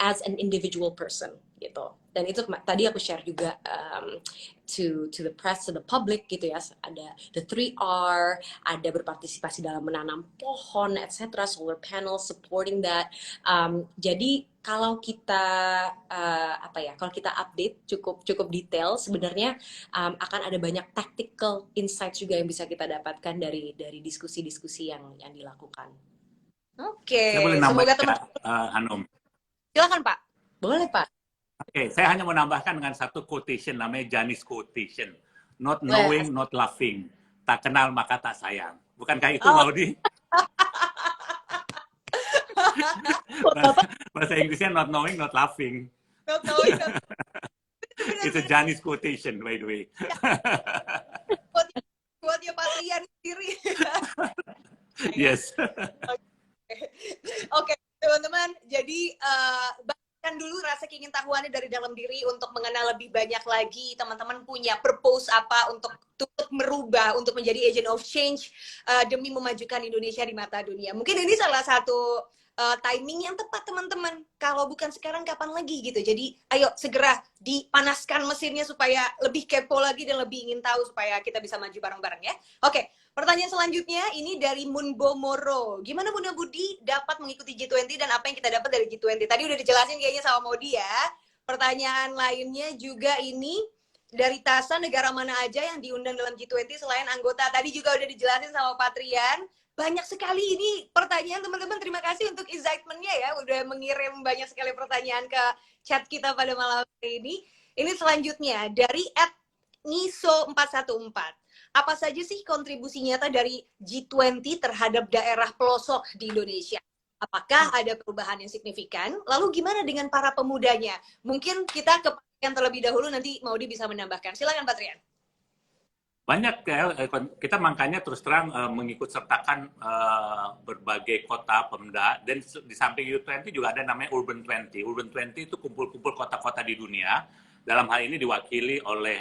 as an individual person gitu. Dan itu tadi aku share juga to the press, to the public gitu ya. Ada the 3R, ada berpartisipasi dalam menanam pohon, etc., solar panel, supporting that. Jadi kalau kita kalau kita update cukup detail, sebenarnya akan ada banyak tactical insights juga yang bisa kita dapatkan dari diskusi-diskusi yang dilakukan. Oke, saya boleh nambah semoga teman Hanum. Silakan Pak. Boleh Pak. Oke, saya hanya menambahkan dengan satu quotation, namanya Janis quotation. Not knowing, not laughing. Tak kenal maka tak sayang. Bukankah itu Maudi? Bahasa Inggrisnya not knowing, not laughing. Not knowing, not... It's a Janis quotation, by the way. Quote-nya Pak Trian sendiri. Yes. Oke, teman-teman. Jadi, bahkan dulu rasa keinginan keingintahuannya dari dalam diri untuk mengenal lebih banyak lagi. Teman-teman punya purpose apa untuk merubah, untuk menjadi agent of change demi memajukan Indonesia di mata dunia. Mungkin ini salah satu timing yang tepat teman-teman. Kalau bukan sekarang kapan lagi gitu. Jadi ayo segera dipanaskan mesinnya supaya lebih kepo lagi dan lebih ingin tahu supaya kita bisa maju bareng-bareng ya. Oke, pertanyaan selanjutnya ini dari Munbo Moro. Gimana Bunda Budi dapat mengikuti G20 dan apa yang kita dapat dari G20? Tadi udah dijelasin kayaknya sama Modi ya. Pertanyaan lainnya juga ini dari Tasa, negara mana aja yang diundang dalam G20 selain anggota? Tadi juga udah dijelasin sama Patrian. Banyak sekali ini pertanyaan teman-teman. Terima kasih untuk excitementnya ya, udah mengirim banyak sekali pertanyaan ke chat kita pada malam hari ini. Ini selanjutnya dari @niso414. Apa saja sih kontribusi nyata dari G20 terhadap daerah pelosok di Indonesia? Apakah ada perubahan yang signifikan? Lalu gimana dengan para pemudanya? Mungkin kita ke Patrian terlebih dahulu, nanti Maudi bisa menambahkan. Silakan Patrian. Banyak ya, kita makanya terus terang mengikut sertakan berbagai kota pemda, dan di samping U20 juga ada namanya Urban 20. Urban 20 itu kumpul-kumpul kota-kota di dunia, dalam hal ini diwakili oleh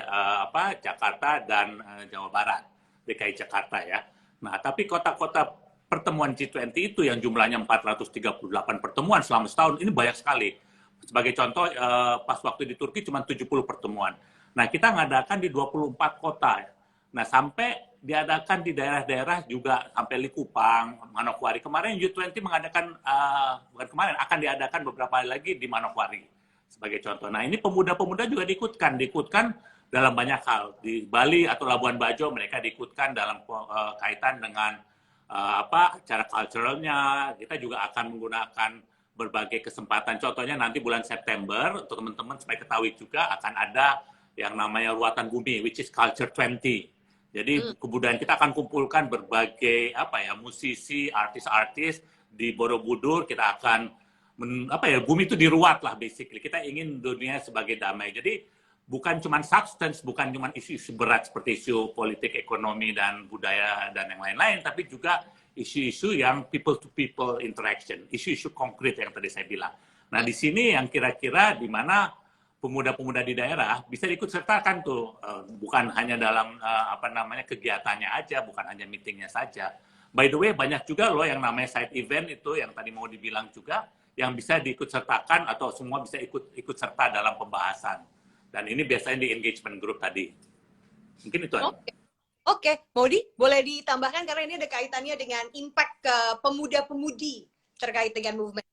Jakarta dan Jawa Barat, DKI Jakarta ya. Nah, tapi kota-kota pertemuan G20 itu yang jumlahnya 438 pertemuan selama setahun, ini banyak sekali. Sebagai contoh, pas waktu di Turki cuma 70 pertemuan. Nah, kita ngadakan di 24 kota. Nah, sampai diadakan di daerah-daerah juga, sampai Likupang, Manokwari. Kemarin U20 mengadakan, bukan kemarin, akan diadakan beberapa hari lagi di Manokwari, sebagai contoh. Nah, ini pemuda-pemuda juga diikutkan dalam banyak hal. Di Bali atau Labuan Bajo, mereka diikutkan dalam kaitan dengan cara culturalnya. Kita juga akan menggunakan berbagai kesempatan. Contohnya nanti bulan September, untuk teman-teman supaya ketahui juga, akan ada yang namanya Ruatan Bumi, which is Culture 20. Jadi kebudayaan kita akan kumpulkan berbagai musisi, artis-artis di Borobudur. Kita akan bumi itu diruat lah basically. Kita ingin dunia sebagai damai. Jadi bukan cuma substance, bukan cuma isu-isu berat seperti isu politik, ekonomi dan budaya dan yang lain-lain, tapi juga isu-isu yang people to people interaction, isu-isu konkret yang tadi saya bilang. Nah, di sini yang kira-kira di mana pemuda-pemuda di daerah bisa ikut sertakan tuh, bukan hanya dalam kegiatannya aja, bukan hanya meetingnya saja. By the way, banyak juga loh yang namanya side event itu yang tadi mau dibilang juga, yang bisa diikut sertakan atau semua bisa ikut serta dalam pembahasan. Dan ini biasanya di engagement group tadi. Mungkin itu aja. Oke, Maudi, boleh ditambahkan karena ini ada kaitannya dengan impact ke pemuda-pemudi terkait dengan movement.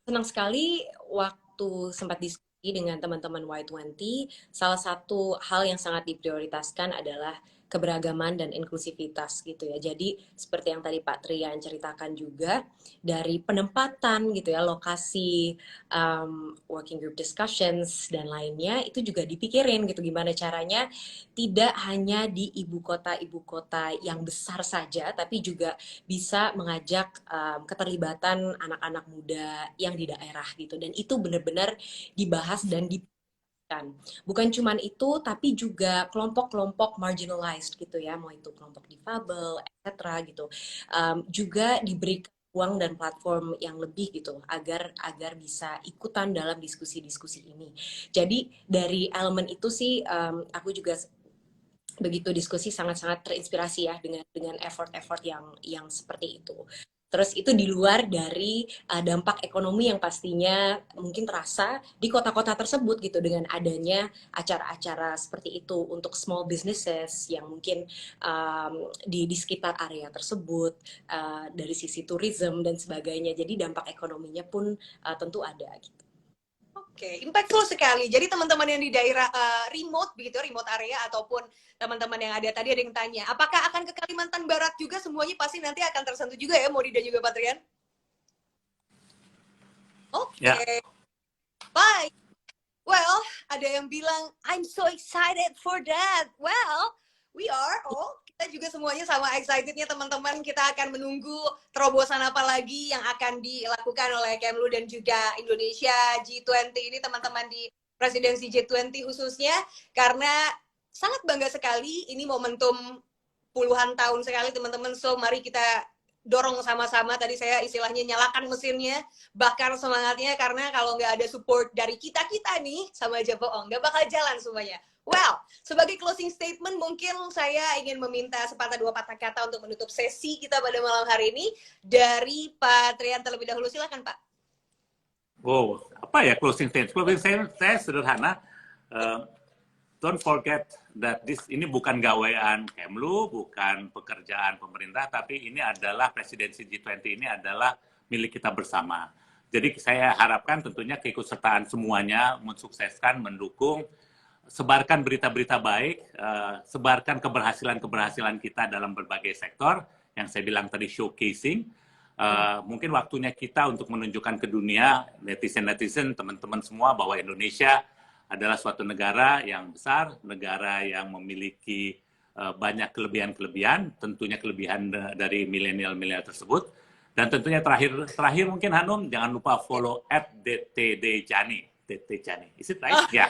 Senang sekali waktu sempat diskusi dengan teman-teman Y20, salah satu hal yang sangat diprioritaskan adalah keberagaman dan inklusivitas gitu ya. Jadi seperti yang tadi Pak Trian ceritakan juga, dari penempatan gitu ya, lokasi working group discussions dan lainnya itu juga dipikirin gitu, gimana caranya tidak hanya di ibu kota yang besar saja, tapi juga bisa mengajak keterlibatan anak-anak muda yang di daerah gitu. Dan itu benar-benar dibahas dan bukan cuman itu, tapi juga kelompok-kelompok marginalized gitu ya, mau itu kelompok difabel, etc. gitu, juga diberikan ruang dan platform yang lebih gitu agar bisa ikutan dalam diskusi-diskusi ini. Jadi dari elemen itu sih aku juga begitu diskusi sangat-sangat terinspirasi ya dengan effort-effort yang seperti itu. Terus itu di luar dari dampak ekonomi yang pastinya mungkin terasa di kota-kota tersebut gitu, dengan adanya acara-acara seperti itu untuk small businesses yang mungkin di sekitar area tersebut, dari sisi tourism dan sebagainya. Jadi dampak ekonominya pun tentu ada gitu. Oke, impactful sekali. Jadi teman-teman yang di daerah remote begitu, remote area ataupun teman-teman yang ada tadi ada yang tanya, apakah akan ke Kalimantan Barat juga? Semuanya pasti nanti akan tersentuh juga ya, Modi dan juga Patrian. Oke, Bye. Well, ada yang bilang I'm so excited for that. Well, we are all. Kita juga semuanya sama excitednya teman-teman. Kita akan menunggu terobosan apa lagi yang akan dilakukan oleh Kemlu dan juga Indonesia G20 ini, teman-teman di presidensi G20 khususnya, karena sangat bangga sekali ini momentum puluhan tahun sekali teman-teman. So mari kita dorong sama-sama, tadi saya istilahnya nyalakan mesinnya, bakar semangatnya, karena kalau nggak ada support dari kita-kita nih, sama aja bohong, nggak bakal jalan semuanya. Well, sebagai closing statement, mungkin saya ingin meminta sepatah dua patah kata untuk menutup sesi kita pada malam hari ini dari Pak Trian terlebih dahulu. Silakan, Pak. Wow, apa ya closing statement? Closing statement saya sederhana. Don't forget that ini bukan gawaian Kemlu, bukan pekerjaan pemerintah, tapi ini adalah presidensi G20 ini adalah milik kita bersama. Jadi saya harapkan tentunya keikutsertaan semuanya mensukseskan, mendukung, sebarkan berita-berita baik, sebarkan keberhasilan-keberhasilan kita dalam berbagai sektor, yang saya bilang tadi showcasing. Mungkin waktunya kita untuk menunjukkan ke dunia, netizen-netizen, teman-teman semua, bahwa Indonesia adalah suatu negara yang besar, negara yang memiliki banyak kelebihan-kelebihan, tentunya kelebihan dari milenial-milenial tersebut. Dan tentunya terakhir mungkin Hanum, jangan lupa follow @dtdjani. Is it right? Ya. Yeah.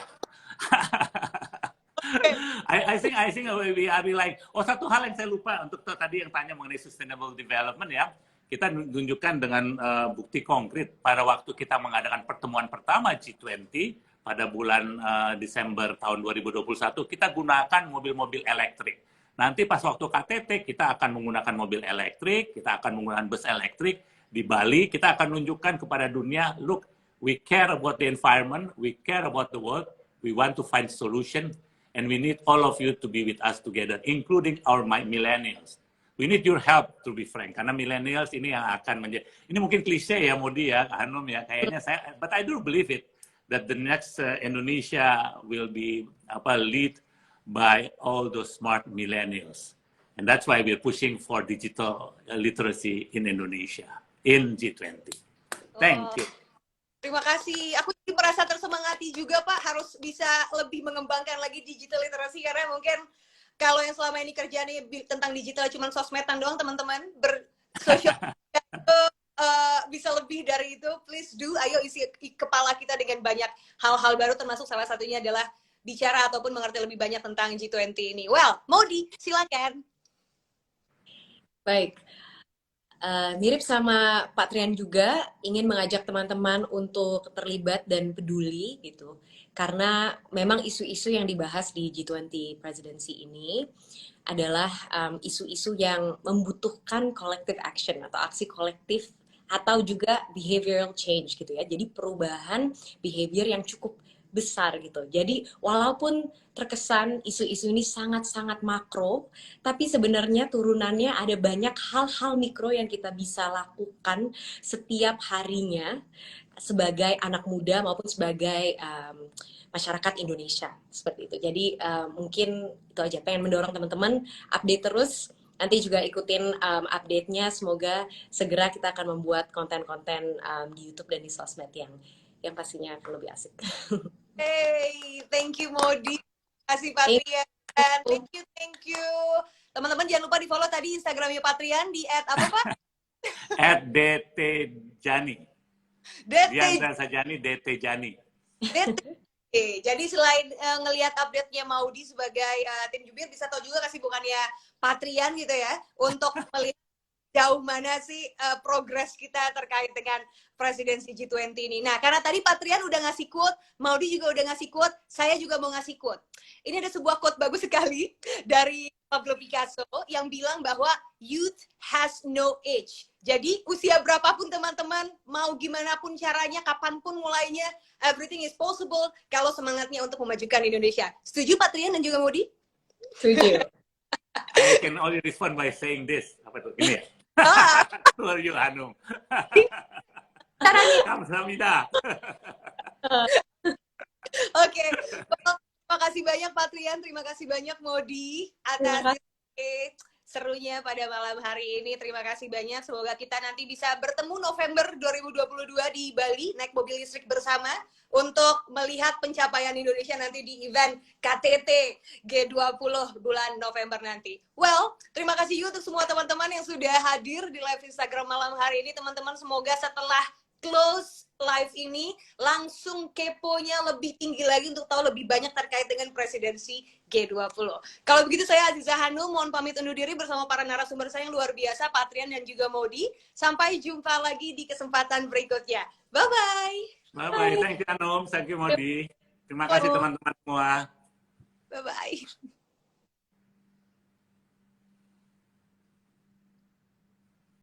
I think we are like, satu hal yang saya lupa untuk tadi yang tanya mengenai sustainable development ya, kita tunjukkan dengan bukti konkret pada waktu kita mengadakan pertemuan pertama G20 pada bulan Desember tahun 2021, kita gunakan mobil-mobil elektrik. Nanti pas waktu KTT kita akan menggunakan mobil elektrik, kita akan menggunakan bus elektrik di Bali, kita akan tunjukkan kepada dunia, look, we care about the environment, we care about the world, we want to find solution, and we need all of you to be with us together, including our millennials. We need your help, to be frank, karena millennials ini yang akan menjadi, ini mungkin klise ya Modi ya, Hanum ya, kayaknya saya, but I do believe it, that the next Indonesia will be lead by all those smart millennials. And that's why we're pushing for digital literacy in Indonesia, in G20. Thank you. Terima kasih. Aku jadi merasa tersemangati juga, Pak. Harus bisa lebih mengembangkan lagi digital literacy, karena mungkin kalau yang selama ini kerjanya tentang digital cuma sosmedan doang, teman-teman, bersosial bisa lebih dari itu. Please do, ayo isi kepala kita dengan banyak hal-hal baru, termasuk salah satunya adalah bicara ataupun mengerti lebih banyak tentang G20 ini. Well, Modi, silakan. Baik. Mirip sama Pak Trian juga, ingin mengajak teman-teman untuk terlibat dan peduli gitu. Karena memang isu-isu yang dibahas di G20 presidency ini adalah isu-isu yang membutuhkan collective action atau aksi kolektif, atau juga behavioral change gitu ya. Jadi perubahan behavior yang cukup besar gitu. Jadi walaupun terkesan isu-isu ini sangat-sangat makro, tapi sebenarnya turunannya ada banyak hal-hal mikro yang kita bisa lakukan setiap harinya sebagai anak muda maupun sebagai masyarakat Indonesia seperti itu. Jadi mungkin itu aja, pengen mendorong teman-teman update terus. Nanti juga ikutin update-nya. Semoga segera kita akan membuat konten-konten di YouTube dan di sosmed yang pastinya akan lebih asik. Hey, thank you Modi. Terima kasih Pak Trian. Thank you. Teman-teman jangan lupa di-follow tadi Instagramnya Pak Trian di @apa Pak? @dtjani. Diandra Sajani, dtjani. Jadi selain ngelihat update-nya Maudi sebagai tim jubir, bisa tahu juga kesibukannya Pak Trian gitu ya, untuk melihat jauh mana sih progres kita terkait dengan presidensi G20 ini. Nah, karena tadi Pak Trian udah ngasih quote, Maudi juga udah ngasih quote, saya juga mau ngasih quote. Ini ada sebuah quote bagus sekali dari Pablo Picasso yang bilang bahwa youth has no age. Jadi usia berapapun teman-teman, mau gimana pun caranya, kapanpun mulainya, everything is possible kalau semangatnya untuk memajukan Indonesia. Setuju Pak Trian dan juga Maudi? Setuju. I can only respond by saying this. Apa tuh? Ini ya? For you, Hanum. Kamsahamnida. Oke. Terima kasih banyak Pak Trian, terima kasih banyak Modi atas serunya pada malam hari ini. Terima kasih banyak. Semoga kita nanti bisa bertemu November 2022 di Bali, naik mobil listrik bersama untuk melihat pencapaian Indonesia nanti di event KTT G20 bulan November nanti. Well, terima kasih juga untuk semua teman-teman yang sudah hadir di live Instagram malam hari ini. Teman-teman, semoga setelah close live ini langsung keponya lebih tinggi lagi untuk tahu lebih banyak terkait dengan presidensi G20. Kalau begitu saya Aziza Hanum mohon pamit undur diri bersama para narasumber saya yang luar biasa, Patrian dan juga Modi. Sampai jumpa lagi di kesempatan berikutnya. Bye-bye. Bye-bye. Thank you, Hanum. Thank you, Modi. Terima kasih teman-teman semua. Bye-bye.